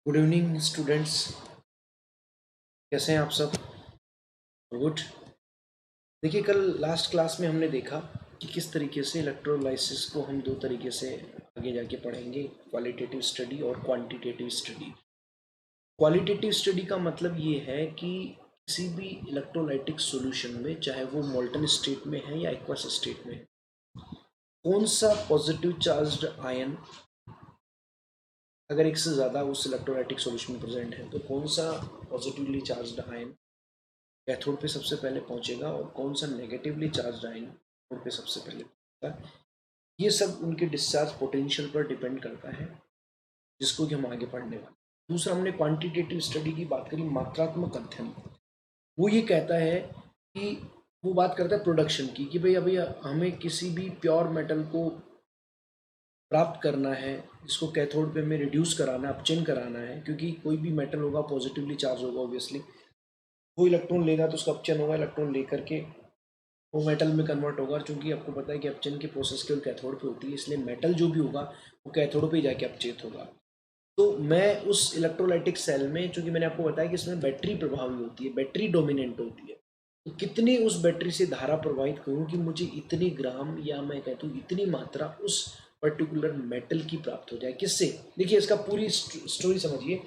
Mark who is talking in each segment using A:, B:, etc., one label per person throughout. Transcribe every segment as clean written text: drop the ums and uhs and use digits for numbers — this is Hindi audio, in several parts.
A: गुड इवनिंग स्टूडेंट्स, कैसे हैं आप सब? गुड। देखिए, कल लास्ट क्लास में हमने देखा कि किस तरीके से इलेक्ट्रोलाइसिस को हम दो तरीके से आगे जाके पढ़ेंगे, क्वालिटेटिव स्टडी और क्वांटिटेटिव स्टडी। क्वालिटेटिव स्टडी का मतलब ये है कि किसी भी इलेक्ट्रोलाइटिक सॉल्यूशन में, चाहे वो मोल्टन स्टेट में है या एक्वस स्टेट में है, कौन सा पॉजिटिव चार्ज्ड आयन, अगर एक से ज़्यादा उस इलेक्ट्रोलाइटिक सॉल्यूशन में प्रेजेंट है तो कौन सा पॉजिटिवली चार्ज्ड आयन कैथोड पे सबसे पहले पहुंचेगा और कौन सा नेगेटिवली चार्ज आयन कैथोड पे सबसे पहले पहुंचेगा। ये सब उनके डिस्चार्ज पोटेंशियल पर डिपेंड करता है, जिसको कि हम आगे पढ़ने वाले। दूसरा, हमने क्वांटिटेटिव स्टडी की बात करी, मात्रात्मक अध्ययन। वो ये कहता है कि वो बात करता है प्रोडक्शन की, कि भाई अभी हमें किसी भी प्योर मेटल को प्राप्त करना है, इसको कैथोड पे में रिड्यूस कराना है, अपचेन कराना है, क्योंकि कोई भी मेटल होगा पॉजिटिवली चार्ज होगा, ऑब्वियसली वो इलेक्ट्रॉन लेगा तो उसका अपचन होगा, इलेक्ट्रॉन लेकर के वो मेटल में कन्वर्ट होगा। चूंकि आपको पता है कि अपचन की प्रोसेस केवल कैथोड पे होती है, इसलिए मेटल जो भी होगा वो कैथोड पे जाके अपचेत होगा। तो मैं उस इलेक्ट्रोलाइटिक सेल में, चूंकि मैंने आपको बताया कि इसमें बैटरी प्रभावी होती है, बैटरी डोमिनेंट होती है, तो कितनी उस बैटरी से धारा प्रवाहित करूँ कि मुझे इतनी ग्राम, या मैं कहता हूँ इतनी मात्रा उस पर्टिकुलर मेटल की प्राप्त हो जाए। किससे? देखिए, इसका पूरी स्टोरी समझिए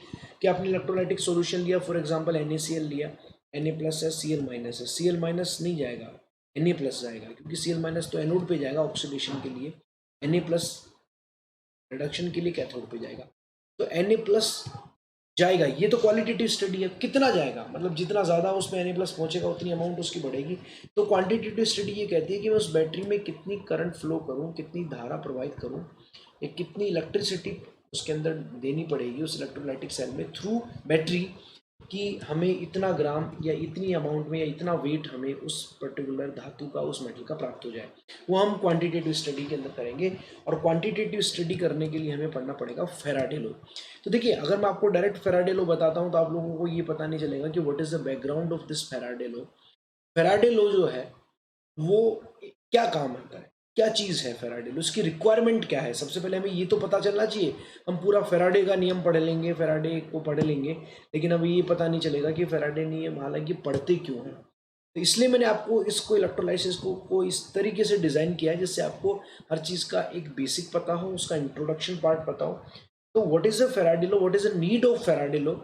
A: कि आपने इलेक्ट्रोलाइटिक सॉल्यूशन लिया, फॉर एग्जांपल NaCl लिया, Na+ है, Cl- है, Cl- नहीं जाएगा, Na+ जाएगा, क्योंकि Cl- तो एनोड पे जाएगा ऑक्सीडेशन के लिए, Na+ रिडक्शन के लिए कैथोड पे जाएगा। तो Na+ जाएगा, ये तो क्वालिटेटिव स्टडी है। कितना जाएगा, मतलब जितना ज़्यादा उसमें Na+ पहुंचेगा उतनी अमाउंट उसकी बढ़ेगी। तो क्वांटिटेटिव स्टडी ये कहती है कि मैं उस बैटरी में कितनी करंट फ्लो करूं, कितनी धारा प्रवाहित करूं, या कितनी इलेक्ट्रिसिटी उसके अंदर देनी पड़ेगी उस इलेक्ट्रोलाइटिक सेल में थ्रू बैटरी, कि हमें इतना ग्राम या इतनी अमाउंट में या इतना वेट हमें उस पर्टिकुलर धातु का, उस मेटल का प्राप्त हो जाए। वो हम क्वांटिटेटिव स्टडी के अंदर करेंगे। और क्वांटिटेटिव स्टडी करने के लिए हमें पढ़ना पड़ेगा फैराडे लॉ। तो देखिए, अगर मैं आपको डायरेक्ट फैराडे लॉ बताता हूँ तो आप लोगों को ये पता नहीं चलेगा कि what is the background of this Faraday law. Faraday law जो है वो क्या काम आता है, क्या चीज़ है फैराडे लॉ, उसकी रिक्वायरमेंट क्या है, सबसे पहले हमें ये तो पता चलना चाहिए। हम पूरा फैराडे का नियम पढ़ लेंगे, फैराडे को पढ़ लेंगे, लेकिन अभी ये पता नहीं चलेगा कि फैराडे नियम हालांकि पढ़ते क्यों हैं। तो इसलिए मैंने आपको इसको इलेक्ट्रोलाइसिस को इस तरीके से डिज़ाइन किया है जिससे आपको हर चीज़ का एक बेसिक पता हो, उसका इंट्रोडक्शन पार्ट पता हो। तो what is the Faraday law, what is the need of Faraday law?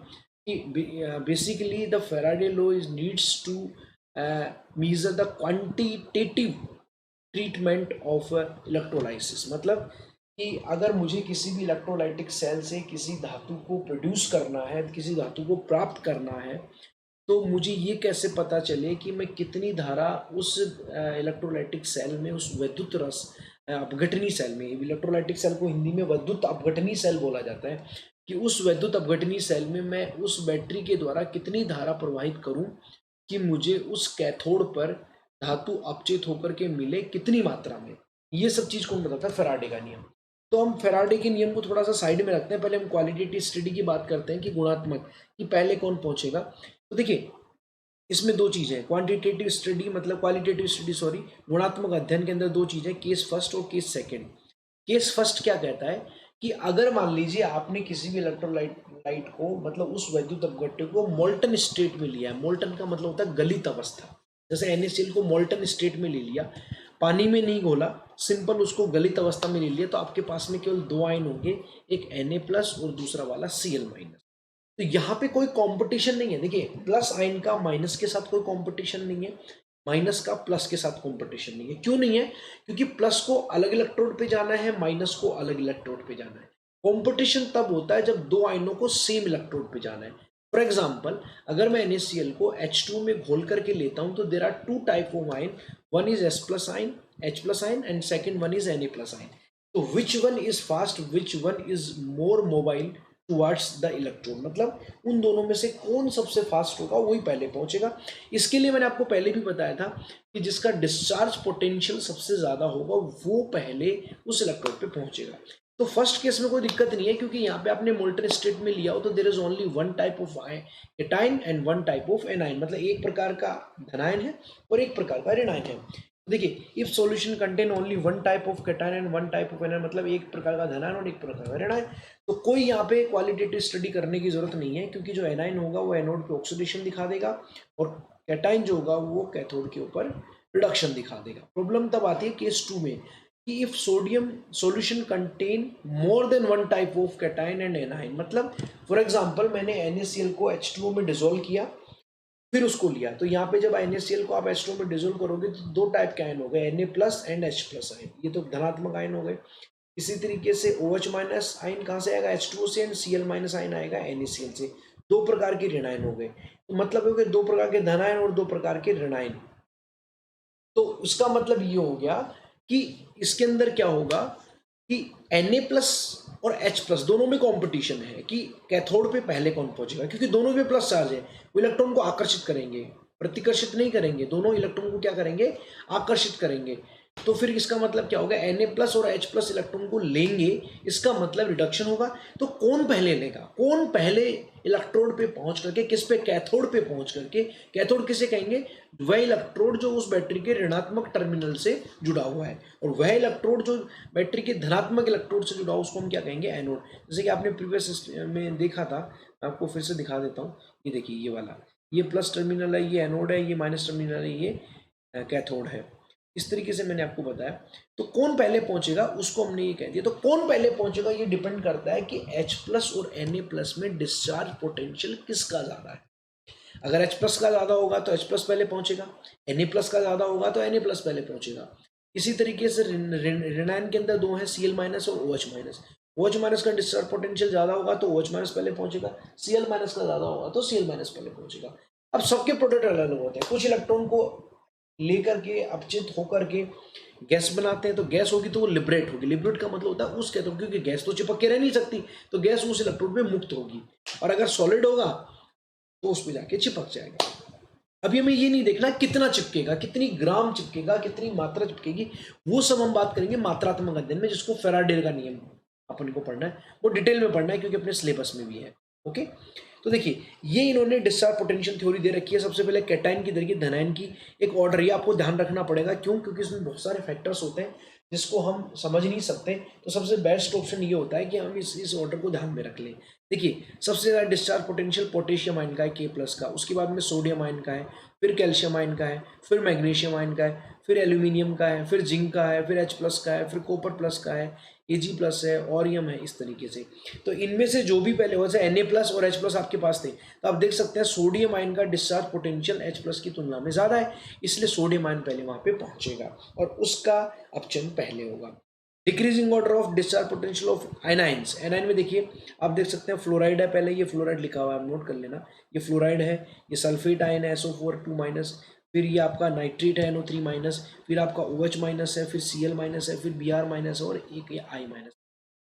A: Basically the Faraday law is needs to measure the quantitative treatment of electrolysis. मतलब कि अगर मुझे किसी भी इलेक्ट्रोलाइटिक सेल से किसी धातु को प्रोड्यूस करना है, किसी धातु को प्राप्त करना है, तो मुझे ये कैसे पता चले कि मैं कितनी धारा उस इलेक्ट्रोलाइटिक सेल में, उस वैद्युत रस अपघटनी सेल में, इलेक्ट्रोलाइटिक सेल को हिंदी में वैद्युत अपघटनी सेल बोला जाता है, कि उस वैद्युत अपघटनी सेल में मैं उस बैटरी के द्वारा कितनी धारा प्रवाहित करूं कि मुझे उस कैथोड पर धातु अपचेत होकर के मिले, कितनी मात्रा में। ये सब चीज कौन बताता है? फैराडे का नियम। तो हम फैराडे के नियम को थोड़ा सा साइड में रखते हैं, पहले हम क्वालिटेटिव स्टडी की बात करते हैं कि गुणात्मक, कि पहले कौन पहुंचेगा। तो देखिए, इसमें दो चीजें हैं, क्वांटिटेटिव स्टडी मतलब क्वालिटेटिव स्टडी सॉरी, गुणात्मक अध्ययन के अंदर दो चीजें, केस फर्स्ट और केस सेकंड। केस फर्स्ट क्या कहता है कि अगर मान लीजिए आपने किसी भी इलेक्ट्रोलाइट लाइट को, मतलब उस वैद्युत अपघट्य को मोल्टन स्टेट में लिया है। मोल्टन का मतलब होता है गलित अवस्था। जैसे NaCl को मोल्टन स्टेट में ले लिया, पानी में नहीं घोला, सिंपल उसको गलित अवस्था में ले लिया, तो आपके पास में केवल दो आयन होंगे, एक Na+ और दूसरा वाला Cl-। तो यहाँ पे कोई कंपटीशन नहीं है। देखिए, प्लस आयन का माइनस के साथ कोई कंपटीशन नहीं है, माइनस का प्लस के साथ कंपटीशन नहीं है। क्यों नहीं है? क्योंकि प्लस को अलग इलेक्ट्रोड पे जाना है, माइनस को अलग इलेक्ट्रोड पे जाना है। कंपटीशन तब होता है जब दो आयनों को सेम इलेक्ट्रोड पे जाना है। फॉर एग्जाम्पल, अगर मैं NaCl को H2 में घोल करके लेता हूं तो there are two type of ion, one is S+ ion, H+ ion, and second one is Na+ ion. तो which one is fast, which one is more mobile towards the electron, मतलब उन दोनों में से कौन सबसे फास्ट होगा वही पहले पहुंचेगा। इसके लिए मैंने आपको पहले भी बताया था कि जिसका डिस्चार्ज पोटेंशियल सबसे ज्यादा होगा वो पहले उस इलेक्ट्रोड पे पहुंचेगा। तो फर्स्ट केस में कोई दिक्कत नहीं है, क्योंकि यहाँ पे आपने मोल्टन स्टेट में लिया हो तो there is only one type of एटाइन and one type of anion, मतलब एक प्रकार का धनायन है और एक प्रकार का ऋणायन है। देखिए, if solution contain only one type of cation and one type of anion, मतलब एक प्रकार का धनायन और एक प्रकार का ऋणायन, तो कोई यहाँ पे क्वालिटेटिव स्टडी करने की जरूरत नहीं है, क्योंकि जो एनायन होगा वो एनोड पे ऑक्सीडेशन दिखा देगा और कैटायन जो होगा वो कैथोड के ऊपर रिडक्शन दिखा देगा। प्रॉब्लम तब आती है केस 2 में कि if sodium solution contain more than one type of cation and anion, मतलब फॉर एग्जांपल मैंने NaCl को H2O में डिसोल्व किया फिर उसको लिया, तो यहाँ पे जब NaCl को आप H2O में डिसोल्व करोगे तो दो टाइप के आयन हो गए, Na plus and H plus ion, ये तो धनात्मक आयन हो गए। इसी तरीके से OH माइनस आयन कहाँ से आएगा, H2O से, एंड Cl माइनस आयन आएगा NaCl से। दो प्रकार के ऋण आयन हो गए, तो मतलब हो गए दो प्रकार के धन आयन और दो प्रकार के ऋण आयन। तो उसका मतलब ये हो गया कि इसके अंदर क्या होगा कि Na प्लस और H प्लस दोनों में कंपटीशन है कि कैथोड पे पहले कौन पहुंचेगा, क्योंकि दोनों पे प्लस चार्ज है, वो इलेक्ट्रॉन को आकर्षित करेंगे, प्रतिकर्षित नहीं करेंगे, दोनों इलेक्ट्रॉन को क्या करेंगे, आकर्षित करेंगे। तो फिर इसका मतलब क्या होगा, Na प्लस और H प्लस इलेक्ट्रॉन को लेंगे, इसका मतलब रिडक्शन होगा। तो कौन पहले लेगा, कौन पहले इलेक्ट्रोड पे पहुंच करके, किस पे, कैथोड पे पहुंच करके, कैथोड किसे कहेंगे, वह इलेक्ट्रोड जो उस बैटरी के ऋणात्मक टर्मिनल से जुड़ा हुआ है, और वह इलेक्ट्रोड जो बैटरी के धनात्मक इलेक्ट्रोड से जुड़ा हुआ उसको हम क्या कहेंगे, एनोड। जैसे कि आपने प्रीवियस में देखा था, आपको फिर से दिखा देता हूँ, ये देखिए ये वाला, ये प्लस टर्मिनल है, ये एनोड है, ये माइनस टर्मिनल है, ये कैथोड है। इस तरीके से मैंने आपको बताया। तो कौन पहले पहुंचेगा उसको हमने ये कह दिया। तो कौन पहले पहुंचेगा ये डिपेंड करता है कि H प्लस और Na प्लस में डिस्चार्ज पोटेंशियल किसका ज़्यादा है। अगर H प्लस का ज़्यादा होगा तो H प्लस पहले पहुंचेगा, Na प्लस का ज़्यादा होगा तो Na प्लस पहले पहुंचेगा। इसी तरीके से ऋणायन के अंदर दो है, Cl माइनस और OH माइनस। OH माइनस का डिस्चार्ज पोटेंशियल ज़्यादा होगा तो OH माइनस पहले पहुंचेगा, Cl माइनस का ज़्यादा होगा तो Cl माइनस पहले पहुंचेगा। अब सबके प्रोडक्ट अलग अलग होते हैं, कुछ इलेक्ट्रॉन को लेकर के अपचित होकर के गैस बनाते हैं, तो गैस होगी तो वो लिबरेट होगी। लिबरेट का मतलब होता है उस कैथोड, क्योंकि गैस तो चिपक के रह नहीं सकती, तो गैस उस इलेक्ट्रोड पे मुक्त होगी, और अगर सॉलिड होगा तो उस पर जाके चिपक जाएगा। अभी हमें ये नहीं देखना कितना चिपकेगा, कितनी ग्राम चिपकेगा, कितनी मात्रा चिपकेगी, वो सब हम बात करेंगे मात्रात्मक अध्ययन में, जिसको फेराडे का नियम अपन को पढ़ना है, वो डिटेल में पढ़ना है क्योंकि अपने सिलेबस में भी है। ओके, तो देखिए ये इन्होंने डिस्चार्ज पोटेंशियल थ्योरी दे रखी है। सबसे पहले कैटायन की देखिए, धनायन की एक ऑर्डर, ये आपको ध्यान रखना पड़ेगा। क्यों? क्योंकि इसमें बहुत सारे फैक्टर्स होते हैं जिसको हम समझ नहीं सकते, तो सबसे बेस्ट ऑप्शन ये होता है कि हम इस ऑर्डर को ध्यान में रख लें। देखिए सबसे ज़्यादा डिस्चार्ज पोटेंशियल पोटेशियम आयन का है, के प्लस का, उसके बाद में सोडियम आयन का है, फिर कैल्शियम आयन का है, फिर मैग्नीशियम आयन का है, फिर एल्यूमिनियम का है, फिर जिंक का है, फिर H प्लस का है, फिर कॉपर प्लस का है, Ag प्लस है, ऑरियम है, इस तरीके से। तो इनमें से जो भी पहले हो, जैसे Na प्लस और H प्लस आपके पास थे, तो आप देख सकते हैं सोडियम आयन का डिस्चार्ज पोटेंशियल H प्लस की तुलना में ज़्यादा है, इसलिए सोडियम आयन पहले वहाँ पे पहुँचेगा और उसका अपचयन पहले होगा। Decreasing order of discharge potential of anions, A9 में देखिए आप देख सकते हैं फ्लोराइड है, पहले ये फ्लोराइड लिखा हुआ है, आप नोट कर लेना, ये फ्लोराइड है, ये सल्फेट आयन है SO4 2 माइनस, फिर ये आपका नाइट्रेट है NO3 माइनस, फिर आपका OH माइनस है, फिर Cl माइनस है, फिर Br माइनस है और एक ये I माइनस।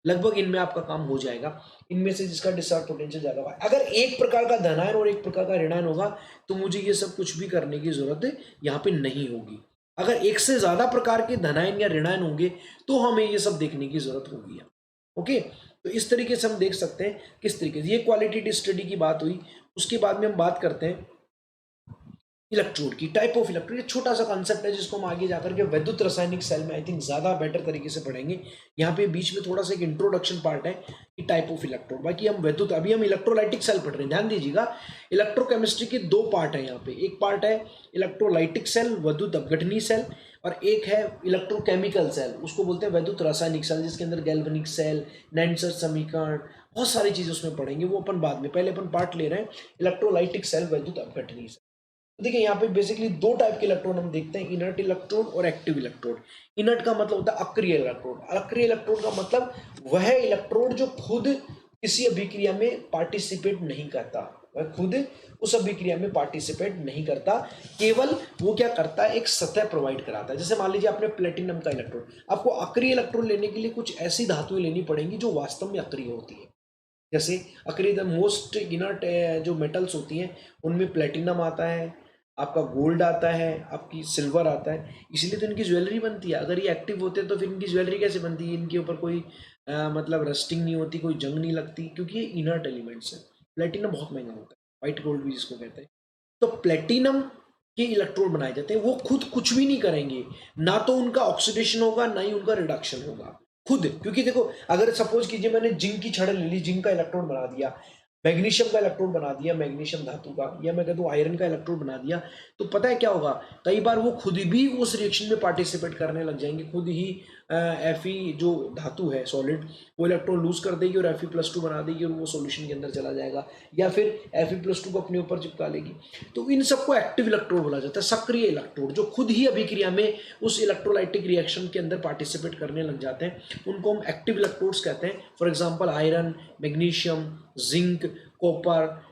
A: लगभग इनमें आपका काम हो जाएगा, इनमें से जिसका डिस्चार्ज पोटेंशियल ज्यादा होगा। अगर एक प्रकार का धनायन और एक प्रकार का ऋणायन होगा तो मुझे ये सब कुछ भी करने की जरूरत यहाँ पे नहीं होगी। अगर एक से ज्यादा प्रकार के धनायन या ऋणायन होंगे तो हमें ये सब देखने की जरूरत होगी। ओके, तो इस तरीके से हम देख सकते हैं किस तरीके से, ये क्वालिटेटिव स्टडी की बात हुई। उसके बाद में हम बात करते हैं इलेक्ट्रोड की, टाइप ऑफ इलेक्ट्रोड। ये छोटा सा कॉन्सेप्ट है जिसको हम आगे जाकर के वैद्युत रासायनिक सेल में आई थिंक ज़्यादा बेटर तरीके से पढ़ेंगे। यहाँ पे बीच में थोड़ा सा एक इंट्रोडक्शन पार्ट है कि टाइप ऑफ इलेक्ट्रोड, बाकी हम वैद्युत, अभी हम इलेक्ट्रोलाइटिक सेल पढ़ रहे हैं। ध्यान दीजिएगा, इलेक्ट्रोकेमिस्ट्री के दो पार्ट है यहाँ पे, एक पार्ट है इलेक्ट्रोलाइटिक सेल, वैद्युत अपघटनी सेल, और एक है इलेक्ट्रोकेमिकल सेल, उसको बोलते हैं वैद्युत रासायनिक सेल, जिसके अंदर गैल्वेनिक सेल, नैंसर समीकरण, बहुत सारी चीज़ें उसमें पढ़ेंगे, वो अपन बाद में, पहले अपन पार्ट ले रहे हैं इलेक्ट्रोलाइटिक सेल, वैद्युत अपघटनी सेल। तो देखिए यहाँ पे बेसिकली दो टाइप के इलेक्ट्रॉन हम देखते हैं, इनर्ट इलेक्ट्रोड और एक्टिव इलेक्ट्रोड। इनर्ट का मतलब होता है अक्रिय इलेक्ट्रोड, अक्रिय इलेक्ट्रोड का मतलब वह इलेक्ट्रोड जो खुद किसी अभिक्रिया में पार्टिसिपेट नहीं करता, वह खुद उस अभिक्रिया में पार्टिसिपेट नहीं करता, केवल वो क्या करता है, एक सतह प्रोवाइड कराता है। जैसे मान लीजिए आपने प्लेटिनम का इलेक्ट्रोड, आपको अक्रिय इलेक्ट्रोड लेने के लिए कुछ ऐसी धातुएं लेनी पड़ेंगी जो वास्तव में अक्रिय होती है। जैसे अक्रिय द मोस्ट इनर्ट जो मेटल्स होती हैं उनमें प्लेटिनम आता है, आपका गोल्ड आता है, आपकी सिल्वर आता है, इसलिए तो इनकी ज्वेलरी बनती है। अगर ये एक्टिव होते हैं तो फिर इनकी ज्वेलरी कैसे बनती है, इनके ऊपर कोई मतलब रस्टिंग नहीं होती, कोई जंग नहीं लगती, क्योंकि ये इनर्ट एलिमेंट्स है। प्लेटिनम बहुत महंगा होता है, वाइट गोल्ड भी जिसको कहते हैं। तो प्लेटिनम के इलेक्ट्रोड बनाए जाते हैं, वो खुद कुछ भी नहीं करेंगे, ना तो उनका ऑक्सीडेशन होगा ना ही उनका रिडक्शन होगा खुद। क्योंकि देखो, अगर सपोज कीजिए मैंने जिंक की छड़ ले ली, जिंक का इलेक्ट्रोड बना दिया, मैग्नीशियम का इलेक्ट्रोड बना दिया, मैग्नीशियम धातु का, या मैं कह दूं आयरन का इलेक्ट्रोड बना दिया, तो पता है क्या होगा, कई बार वो खुद भी उस रिएक्शन में पार्टिसिपेट करने लग जाएंगे, खुद ही Fe जो धातु है सॉलिड, वो इलेक्ट्रॉन लूज कर देगी और Fe+2 बना देगी और वो सॉल्यूशन के अंदर चला जाएगा, या फिर Fe+2 को अपने ऊपर चिपका लेगी। तो इन सबको एक्टिव इलेक्ट्रोड बोला जाता है, सक्रिय इलेक्ट्रोड, जो खुद ही अभिक्रिया में उस इलेक्ट्रोलाइटिक रिएक्शन के अंदर पार्टिसिपेट करने लग जाते हैं, उनको हम एक्टिव इलेक्ट्रोड्स कहते हैं। For example iron, magnesium, zinc, copper,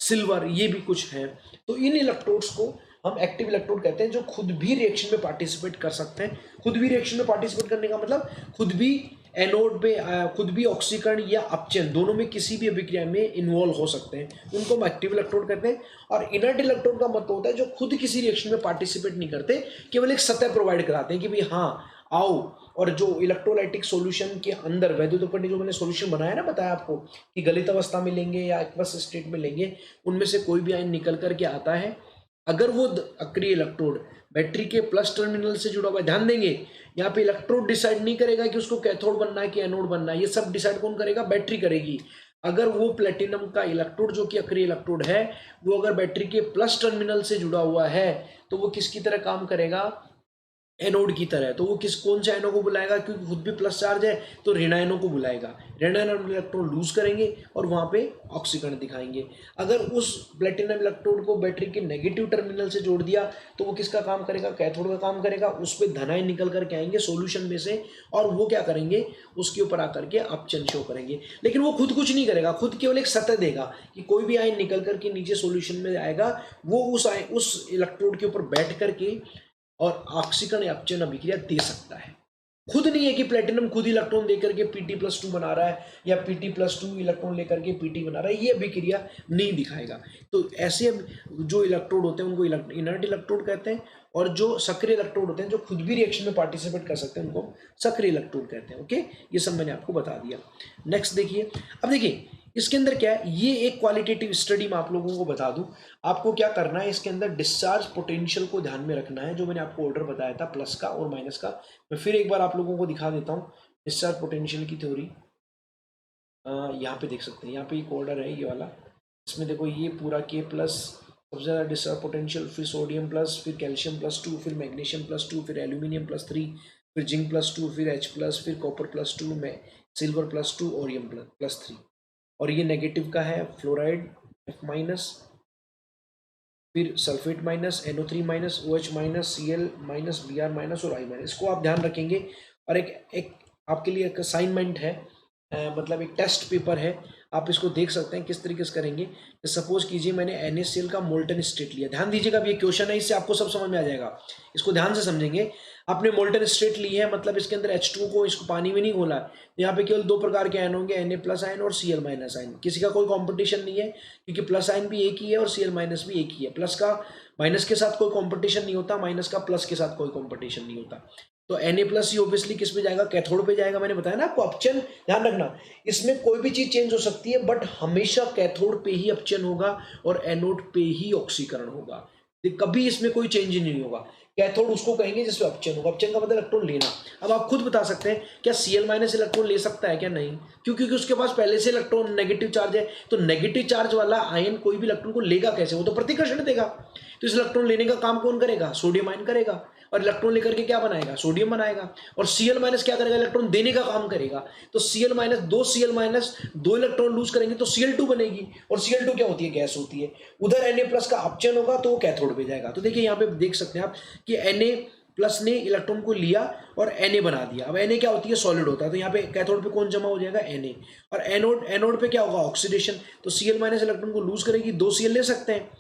A: silver, ये भी कुछ हैं। तो इन इलेक्ट्रोड्स को हम एक्टिव इलेक्ट्रोड कहते हैं, जो खुद भी रिएक्शन में पार्टिसिपेट कर सकते हैं। खुद भी रिएक्शन में पार्टिसिपेट करने का मतलब खुद भी एनोड पे खुद भी ऑक्सीकरण या अपचयन दोनों में किसी भी अभिक्रिया में इन्वॉल्व हो सकते हैं, उनको हम एक्टिव इलेक्ट्रोड कहते हैं। और इनर्ट इलेक्ट्रोड का मतलब होता है जो खुद किसी रिएक्शन में पार्टिसिपेट नहीं करते, केवल एक सतह प्रोवाइड कराते हैं कि भाई हाँ आओ, और जो इलेक्ट्रोलाइटिक सॉल्यूशन के अंदर वैद्युतोपनिक जो मैंने सॉल्यूशन बनाया ना, बताया आपको कि गलित अवस्था में लेंगे या एक्वस स्टेट में लेंगे, उनमें से कोई भी आयन निकल करके आता है, अगर वो अक्रिय इलेक्ट्रोड बैटरी के प्लस टर्मिनल से जुड़ा हुआ है, ध्यान देंगे यहाँ पे इलेक्ट्रोड डिसाइड नहीं करेगा कि उसको कैथोड बनना है कि एनोड बनना है, ये सब डिसाइड कौन करेगा, बैटरी करेगी। अगर वो प्लेटिनम का इलेक्ट्रोड जो कि अक्रिय इलेक्ट्रोड है, वो अगर बैटरी के प्लस टर्मिनल से जुड़ा हुआ है, तो वो किसकी तरह काम करेगा, एनोड की तरह। तो वो कौन से आयनों को बुलाएगा, क्योंकि खुद भी प्लस चार्ज है तो ऋण आयनों को बुलाएगा, ऋण आयन इलेक्ट्रॉन लूज करेंगे और वहां पे ऑक्सीकरण दिखाएंगे। अगर उस प्लेटिनम इलेक्ट्रोड को बैटरी के नेगेटिव टर्मिनल से जोड़ दिया तो वो किसका काम करेगा, कैथोड का काम करेगा। उस पर धन आयन निकल करके आएंगे सोल्यूशन में से, और वो क्या करेंगे, उसके ऊपर आकर के अपचयन शो करेंगे। लेकिन वो खुद कुछ नहीं करेगा, खुद केवल एक सतह देगा कि कोई भी आयन निकल करके नीचे सोल्यूशन में आएगा, वो उस इलेक्ट्रोड के ऊपर बैठ करके और ऑक्सीकरण या अपचयन अभिक्रिया दे सकता है। खुद नहीं है कि प्लेटिनम खुद इलेक्ट्रॉन देकर के Pt+2 बना रहा है या Pt+2 इलेक्ट्रॉन लेकर के Pt बना रहा है, ये अभिक्रिया नहीं दिखाएगा। तो ऐसे जो इलेक्ट्रोड होते हैं उनको इनर्ट इलेक्ट्रोड कहते हैं, और जो सक्रिय इलेक्ट्रोड होते हैं जो खुद भी रिएक्शन में पार्टिसिपेट कर सकते हैं उनको सक्रिय इलेक्ट्रोड कहते हैं। ओके, ये सब मैंने आपको बता दिया। नेक्स्ट देखिए, अब देखिए इसके अंदर क्या है, ये एक क्वालिटेटिव स्टडी में आप लोगों को बता दूं, आपको क्या करना है, इसके अंदर डिस्चार्ज पोटेंशियल को ध्यान में रखना है, जो मैंने आपको ऑर्डर बताया था प्लस का और माइनस का। मैं फिर एक बार आप लोगों को दिखा देता हूँ डिस्चार्ज पोटेंशियल की थ्योरी। यहाँ पे देख सकते हैं, यहाँ पे एक ऑर्डर है ये वाला, इसमें देखो ये पूरा K प्लस सबसे ज़्यादा डिस्चार्ज पोटेंशियल, फिर सोडियम प्लस, फिर कैल्शियम +2, फिर मैग्नीशियम +2, फिर एल्यूमिनियम +3, फिर जिंक +2, फिर H+, फिर कॉपर +2, में सिल्वर +2, ओरियम +3। और ये नेगेटिव का है फ्लोराइड F-, फिर sulphate -, NO3-, OH-, Cl-, Br- और I-। इसको आप ध्यान रखेंगे। और एक आपके लिए एक असाइनमेंट है, मतलब एक टेस्ट पेपर है, आप इसको देख सकते हैं किस तरीके से करेंगे। सपोज कीजिए मैंने NaCl का मोल्टन स्टेट लिया, ध्यान दीजिएगा, अब ये क्वेश्चन है, इससे आपको सब समझ में आ जाएगा, इसको ध्यान से समझेंगे। आपने मोल्टन स्टेट ली है, मतलब इसके अंदर H2 को इसको पानी में नहीं घोला, यहाँ पे केवल दो प्रकार के आयन होंगे, Na+ आयन और Cl- आयन। किसी का कोई कॉम्पिटिशन नहीं है, क्योंकि प्लस आयन भी एक ही है और Cl- भी एक ही है। प्लस का माइनस के साथ कोई कॉम्पिटिशन नहीं होता, माइनस का प्लस के साथ कोई कॉम्पिटिशन नहीं होता। तो Na+ ही ऑब्वियसली किस पे जाएगा, कैथोड पे जाएगा। मैंने बताया ना आपको, अपचयन ध्यान रखना, इसमें कोई भी चीज चेंज हो सकती है, बट हमेशा कैथोड पे ही अपचयन होगा और एनोड पे ही ऑक्सीकरण होगा, कभी इसमें कोई चेंज नहीं होगा। कैथोड उसको कहेंगे जिसमें अपचयन होगा, अपचयन का मतलब इलेक्ट्रॉन लेना। अब आप खुद बता सकते हैं क्या Cl- इलेक्ट्रॉन ले सकता है क्या, नहीं, क्योंकि उसके पास पहले से इलेक्ट्रॉन नेगेटिव चार्ज है। तो नेगेटिव चार्ज वाला आयन कोई भी इलेक्ट्रॉन को लेगा कैसे, वो तो प्रतिकर्षण देगा। तो इस इलेक्ट्रॉन लेने का काम कौन करेगा, सोडियम आयन करेगा, और इलेक्ट्रॉन लेकर के क्या बनाएगा, सोडियम बनाएगा। और Cl- क्या करेगा, इलेक्ट्रॉन देने का काम करेगा। तो Cl- दो Cl- दो इलेक्ट्रॉन लूज करेंगे तो Cl2 बनेगी, और Cl2 क्या होती है, गैस होती है। उधर Na+ का अपचयन होगा तो वो कैथोड पे जाएगा। तो देखिए यहाँ पे देख सकते हैं आप कि Na+ ने इलेक्ट्रॉन को लिया और Na बना दिया। अब Na क्या होती है, सॉलिड होता है, तो यहाँ पे कैथोड पे कौन जमा हो जाएगा, Na। और एनोड पे क्या होगा, ऑक्सीडेशन। तो Cl- इलेक्ट्रॉन को लूज करेगी, दो Cl ले सकते हैं।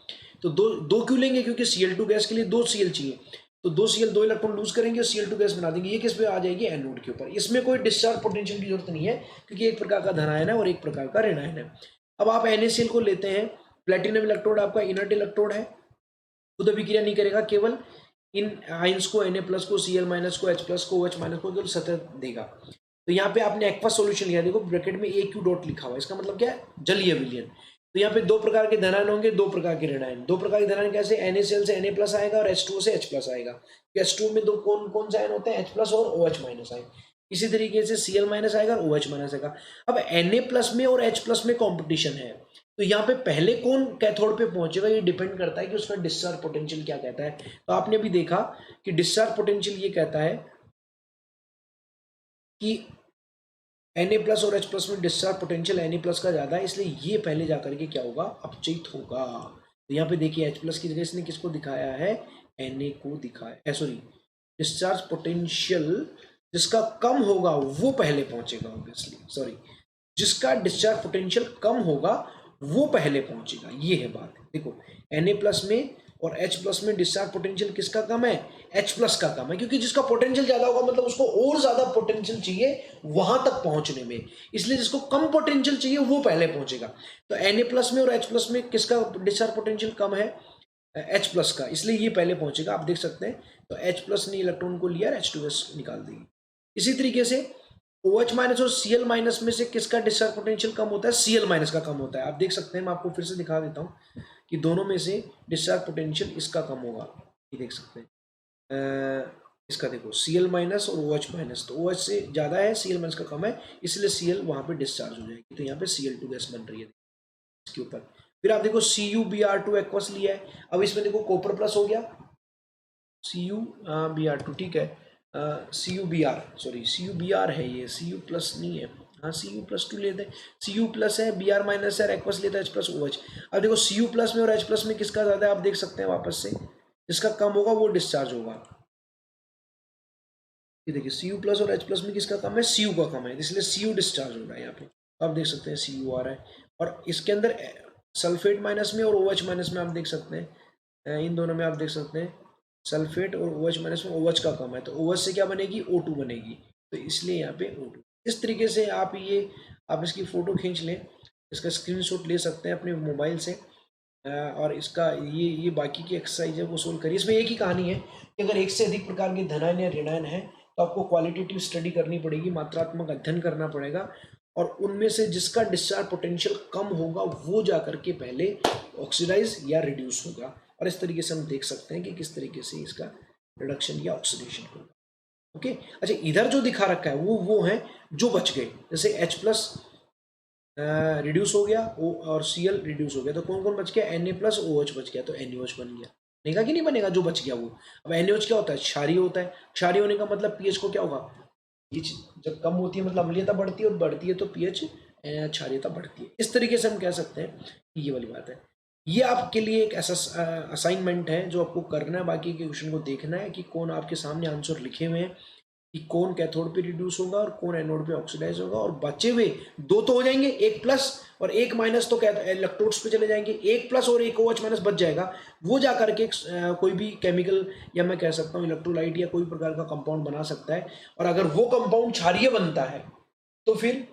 A: तो दो क्यों लेंगे, क्योंकि Cl2 गैस के लिए दो Cl चाहिए, तो दो Cl दो इलेक्ट्रॉन लूज करेंगे और Cl2 गैस बना देंगे। ये किस पे आ जाएगी, एनोड के ऊपर। इसमें कोई डिस्चार्ज पोटेंशियल की जरूरत नहीं है, क्योंकि एक प्रकार का धन आयन है और एक प्रकार का ऋण आयन है। अब आप NaCl को लेते हैं, प्लेटिनम इलेक्ट्रोड आपका इनर्ट इलेक्ट्रोड है, खुद अभिक्रिया नहीं करेगा, केवल इन आयंस को Na+ को Cl- को H+ को OH- को केवल सतह देगा। तो यहाँ पे आपने एक्वा सॉल्यूशन लिया, देखो ब्रैकेट में AQ डॉट लिखा हुआ है, इसका मतलब क्या है, जलीय विलयन। तो यहाँ पे दो प्रकार के धनायन होंगे, दो प्रकार के ऋणायन। दो प्रकार के धनायन कैसे, NaCl से Na+ आएगा और H2O से H+ आएगा। H2O में दो कौन कौन से आयन होते हैं, H+ और OH- आयन। इसी तरीके से Cl- आएगा और OH- आएगा। अब Na+ में और H+ में कॉम्पिटिशन है, तो यहाँ पे पहले कौन कैथोड पे पहुंचेगा ये डिपेंड करता है कि उसका डिस्चार्ज पोटेंशियल क्या कहता है। तो आपने भी देखा कि डिस्चार्ज पोटेंशियल ये कहता है कि Na+ और H+ में डिस्चार्ज पोटेंशियल Na+ का ज्यादा है, इसलिए ये पहले जाकर के क्या होगा, अपचयित होगा। तो यहाँ पे देखिए H+ की जगह इसने किसको दिखाया है, Na को दिखाया, सॉरी, डिस्चार्ज पोटेंशियल जिसका कम होगा वो पहले पहुंचेगा, ऑब्वियसली, सॉरी, जिसका डिस्चार्ज पोटेंशियल कम होगा वो पहले पहुंचेगा, ये है बात। देखो Na+ में और H+ में डिस्चार्ज पोटेंशियल किसका कम है, H+ का कम है, क्योंकि जिसका पोटेंशियल ज्यादा होगा मतलब उसको और ज्यादा पोटेंशियल चाहिए वहां तक पहुंचने में, इसलिए जिसको कम पोटेंशियल चाहिए वो पहले पहुंचेगा। तो Na+ में और H+ में किसका डिस्चार्ज पोटेंशियल कम है, H+ का, इसलिए ये पहले पहुंचेगा। आप देख सकते हैं, तो H+ ने इलेक्ट्रॉन को लिया, H2S निकाल देगी। इसी तरीके से OH- और Cl- में से किसका डिस्चार्ज पोटेंशियल कम होता है, Cl- का कम होता है। आप देख सकते हैं, मैं आपको फिर से दिखा देता हूँ कि दोनों में से डिस्चार्ज पोटेंशियल इसका कम होगा, ये देख सकते हैं। इसका देखो Cl- और OH-, तो OH से ज़्यादा है, Cl- का कम है, इसलिए Cl वहाँ पे डिस्चार्ज हो जाएगी, तो यहाँ पे Cl2 गैस बन रही है इसके ऊपर। फिर आप देखो CuBr2 एक्वस लिया है, अब इसमें देखो कॉपर प्लस हो गया, CuBr2, ठीक है, CuBr, सॉरी CuBr है ये, Cu+ नहीं है, हाँ Cu+2 लेते हैं, Cu+ है, Br- है, एक्वस लेता है H+ OH। अब देखो Cu+ में और H+ में किसका ज़्यादा है, आप देख सकते हैं वापस से, जिसका कम होगा वो डिस्चार्ज होगा। ये देखिए Cu+ और H+ में किसका कम है, Cu का कम है, इसलिए Cu डिस्चार्ज हो रहा है यहाँ पे। आप देख सकते हैं Cu आ रहा है, और इसके अंदर सल्फेट माइनस में और OH- में आप देख सकते हैं, इन दोनों में आप देख सकते हैं सल्फेट और OH- में OH का कम है, तो OH से क्या बनेगी, O2 बनेगी, तो इसलिए यहाँ पे O2। इस तरीके से आप इसकी फ़ोटो खींच लें, इसका स्क्रीनशॉट ले सकते हैं अपने मोबाइल से, और इसका ये बाकी की एक्सरसाइज है वो सोल्व करिए। इसमें एक ही कहानी है कि अगर एक से अधिक प्रकार के धनायन या ऋणायन है तो आपको क्वालिटेटिव स्टडी करनी पड़ेगी, मात्रात्मक अध्ययन करना पड़ेगा, और उनमें से जिसका डिस्चार्ज पोटेंशियल कम होगा वो जा करके पहले ऑक्सीडाइज या रिड्यूस होगा। और इस तरीके से हम देख सकते हैं कि किस तरीके से इसका रिडक्शन या ऑक्सीडेशन होगा। ओके, अच्छा, इधर जो दिखा रखा है वो है जो बच गए, जैसे H+ रिड्यूस हो गया, और Cl रिड्यूस हो गया, तो कौन कौन बच गया, Na+ OH बच गया, तो NaOH बन गया। बनेगा कि नहीं बनेगा जो बच गया वो। अब NaOH क्या होता है, क्षारीय होता है, क्षारीय होने का मतलब pH को क्या होगा, pH जब कम होती है मतलब अम्लीयता बढ़ती है, और बढ़ती है तो pH क्षारीयता बढ़ती है। इस तरीके से हम कह सकते हैं कि ये वाली बात है। ये आपके लिए एक ऐसा असाइनमेंट है जो आपको करना है, बाकी के क्वेश्चन को देखना है कि कौन आपके सामने आंसर लिखे हुए हैं कि कौन कैथोड पे रिड्यूस होगा और कौन एनोड पे ऑक्सीडाइज होगा, और बचे हुए दो तो हो जाएंगे, एक प्लस और एक माइनस, तो इलेक्ट्रोड्स पे चले जाएंगे, एक प्लस और एक OH- बच जाएगा, वो जा करके कोई भी केमिकल या मैं कह सकता हूँ इलेक्ट्रोलाइट या कोई प्रकार का कंपाउंड बना सकता है, और अगर वो कंपाउंड क्षारीय बनता है तो फिर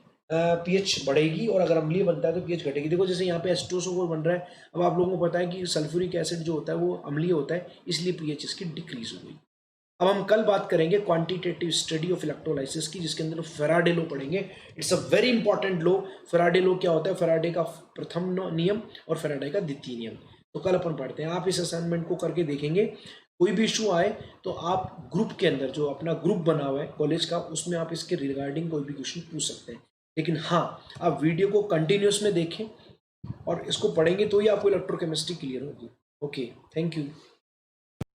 A: pH बढ़ेगी, और अगर अम्लीय बनता है तो pH घटेगी। देखो जैसे यहाँ पे H2SO4 बन रहा है, अब आप लोगों को पता है कि सल्फ्यूरिक एसिड जो होता है वो अम्लीय होता है, इसलिए pH इसकी डिक्रीज हो गई। अब हम कल बात करेंगे क्वांटिटेटिव स्टडी ऑफ इलेक्ट्रोलाइसिस की, जिसके अंदर फैराडे लॉ पढ़ेंगे। It's a very important law. Faraday law क्या होता है, फैराडे का प्रथम नियम और फैराडे का द्वितीय नियम, तो कल अपन पढ़ते हैं। आप इस असाइनमेंट को करके देखेंगे, कोई भी इशू आए तो आप ग्रुप के अंदर जो अपना ग्रुप बना हुआ है कॉलेज का, उसमें आप इसके रिगार्डिंग कोई भी क्वेश्चन पूछ सकते हैं। लेकिन हाँ, आप वीडियो को कंटिन्यूस में देखें और इसको पढ़ेंगे तो ही आपको इलेक्ट्रोकेमिस्ट्री क्लियर होगी। Okay, thank you.